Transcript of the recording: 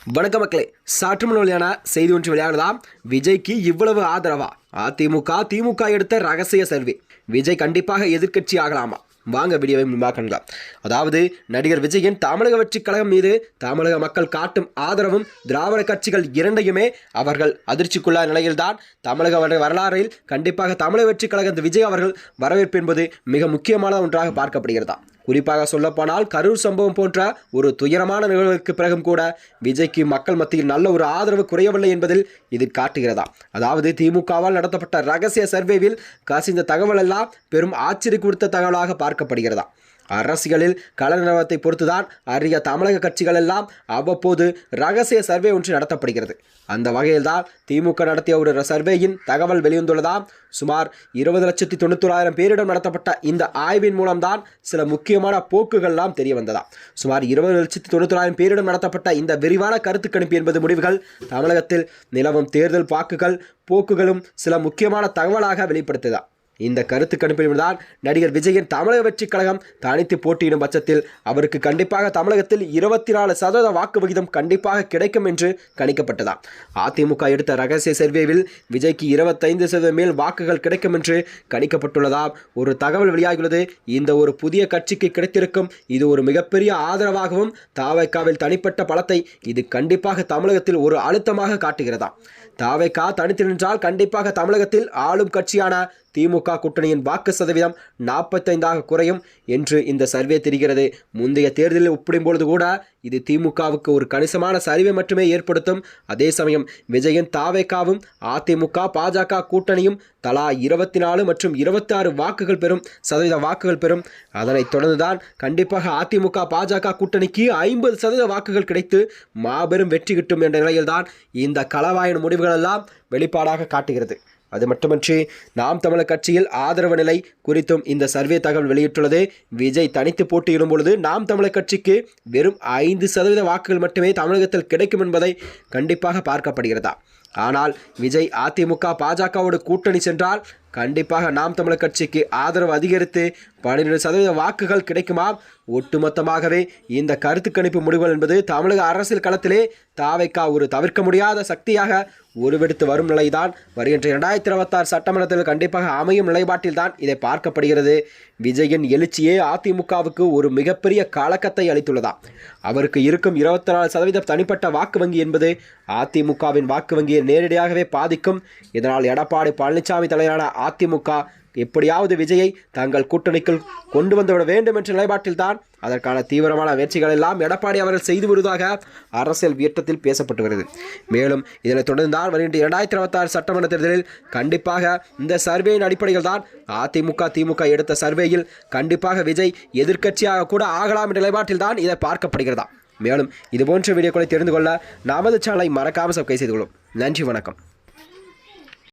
வணக்க மக்களே, சற்று முன் வெளியான செய்தி ஒன்று வெளியானதாம். விஜய்க்கு இவ்வளவு ஆதரவா? திமுக எடுத்த ரகசிய சர்வே. விஜய் கண்டிப்பாக எதிர்க்கட்சி ஆகலாமா? வாங்க வீடியோவை பார்க்கலாம். அதாவது நடிகர் விஜயின் தமிழக வெற்றிக் கழகம் மீது தமிழக மக்கள் காட்டும் ஆதரவும் திராவிட கட்சிகள் இரண்டையுமே அவர்கள் அதிர்ச்சிக்குள்ள நிலையில்தான் தமிழக வரலாறில் கண்டிப்பாக தமிழக வெற்றிக் கழகம் விஜய் அவர்கள் வரவேற்பு என்பது மிக முக்கியமான ஒன்றாக பார்க்கப்படுகிறதா. குறிப்பாக சொல்லப்போனால் கரூர் சம்பவம் போன்ற ஒரு துயரமான நிகழ்வுக்கு பிறகும் கூட விஜய்க்கு மக்கள் மத்தியில் நல்ல ஒரு ஆதரவு குறையவில்லை என்பதில் இது காட்டுகிறதா. அதாவது திமுகவால் நடத்தப்பட்ட ரகசிய சர்வேவில் கசிந்த தகவல் எல்லாம் பெரும் ஆச்சரிய கொடுத்த தகவலாக பார்க்கப்படுகிறதா. அரசியலில் கள நிலவரத்தை பொறுத்துதான் அரிய தமிழக கட்சிகள் எல்லாம் அவ்வப்போது ரகசிய சர்வே ஒன்று நடத்தப்படுகிறது. அந்த வகையில்தான் திமுக நடத்திய ஒரு சர்வேயின் தகவல் வெளிவந்துள்ளதாம். சுமார் 20,91,000 பேரிடம் நடத்தப்பட்ட இந்த ஆய்வின் மூலம்தான் சில முக்கியமான போக்குகள்லாம் தெரிய வந்ததா. சுமார் 20,91,000 பேரிடம் நடத்தப்பட்ட இந்த விரிவான கருத்து கணிப்பு என்பது முடிவுகள் தமிழகத்தில் நிலவும் தேர்தல் போக்குகளும் சில முக்கியமான தகவலாக வெளிப்படுத்துதா. இந்த கருத்து கணிப்பில்தான் நடிகர் விஜயின் தமிழக வெற்றிக் கழகம் தனித்து போட்டியிடும் பட்சத்தில் அவருக்கு கண்டிப்பாக தமிழகத்தில் 24% வாக்கு விகிதம் கண்டிப்பாக கிடைக்கும் என்று கணிக்கப்பட்டதா. அதிமுக எடுத்த ரகசிய சர்வேவில் விஜய்க்கு 25% மேல் வாக்குகள் கிடைக்கும் என்று கணிக்கப்பட்டுள்ளதா ஒரு தகவல் வெளியாகியுள்ளது. இந்த ஒரு புதிய கட்சிக்கு கிடைத்திருக்கும் இது ஒரு மிகப்பெரிய ஆதரவாகவும் தாவேக்காவில் தனிப்பட்ட பலத்தை இது கண்டிப்பாக தமிழகத்தில் ஒரு அழுத்தமாக காட்டுகிறதா. தாவேக்கா தனித்து நின்றால் கண்டிப்பாக தமிழகத்தில் ஆளும் கட்சியான திமுக கூட்டணியின் வாக்கு சதவீதம் 45 குறையும் என்று இந்த சர்வே தெரிகிறது. முந்தைய தேர்தலில் ஒப்பிடும்பொழுது கூட இது திமுகவுக்கு ஒரு கணிசமான சரிவை மட்டுமே ஏற்படுத்தும். அதே சமயம் விஜயின் தாவேக்காவும் அதிமுக பாஜக கூட்டணியும் தலா 24 மற்றும் 26 வாக்குகள் பெறும். அதனைத் தொடர்ந்துதான் கண்டிப்பாக அதிமுக பாஜக கூட்டணிக்கு 50% வாக்குகள் கிடைத்து மாபெரும் வெற்றி கிட்டும் என்ற நிலையில்தான் இந்த களவாயின் முடிவுகள் எல்லாம் வெளிப்பாடாக காட்டுகிறது. அது மட்டுமன்றி நாம் தமிழர் கட்சியில் ஆதரவு நிலை குறித்தும் இந்த சர்வே தகவல் வெளியிட்டுள்ளது. விஜய் தனித்து போட்டியிடும் பொழுது நாம் தமிழர் கட்சிக்கு வெறும் 5% வாக்குகள் மட்டுமே தமிழகத்தில் கிடைக்கும் என்பதை கண்டிப்பாக பார்க்கப்படுகிறதா. ஆனால் விஜய் அதிமுக பாஜகவோடு கூட்டணி சென்றால் கண்டிப்பாக நாம் தமிழர் கட்சிக்கு ஆதரவு அதிகரித்து 12% வாக்குகள் கிடைக்குமா. ஒட்டுமொத்தமாகவே இந்த கருத்து கணிப்பு முடிவுகள் என்பது தமிழக அரசியல் களத்திலே தாவேக்கா ஒரு தவிர்க்க முடியாத சக்தியாக உருவெடுத்து வரும் நிலைதான் வருகின்ற 2026 சட்டமன்றத்தில் கண்டிப்பாக அமையும் நிலைப்பாட்டில்தான் இதை பார்க்கப்படுகிறது. விஜயின் எழுச்சியே அதிமுகவுக்கு ஒரு மிகப்பெரிய கலக்கத்தை அளித்துள்ளதா. அவருக்கு இருக்கும் 24% தனிப்பட்ட வாக்கு வங்கி என்பது அதிமுகவின் வாக்கு வங்கியை நேரடியாகவே பாதிக்கும். இதனால் எடப்பாடி பழனிசாமி தலைவரான அதிமுக எப்படியாவது விஜயை தங்கள் கூட்டணிக்குள் கொண்டு வந்துவிட வேண்டும் என்ற நிலைப்பாட்டில்தான் அதற்கான தீவிரமான முயற்சிகள் எல்லாம் எடப்பாடி அவர்கள் செய்து வருவதாக அரசியல் வியட்டத்தில் பேசப்பட்டு வருகிறது. மேலும் இதனைத் தொடர்ந்துதான் வருகின்ற 2026 சட்டமன்ற தேர்தலில் கண்டிப்பாக இந்த சர்வேயின் அடிப்படையில் தான் திமுக எடுத்த சர்வேயில் கண்டிப்பாக விஜய் எதிர்க்கட்சியாக கூட ஆகலாம் என்ற நிலைப்பாட்டில் தான் இதை பார்க்கப்படுகிறதா. மேலும் இதுபோன்ற வீடியோக்களை தெரிந்து கொள்ள நமது சேனலை மறக்காமல் சப்ஸ்கிரைப் செய்து கொள்ளும். நன்றி, வணக்கம்.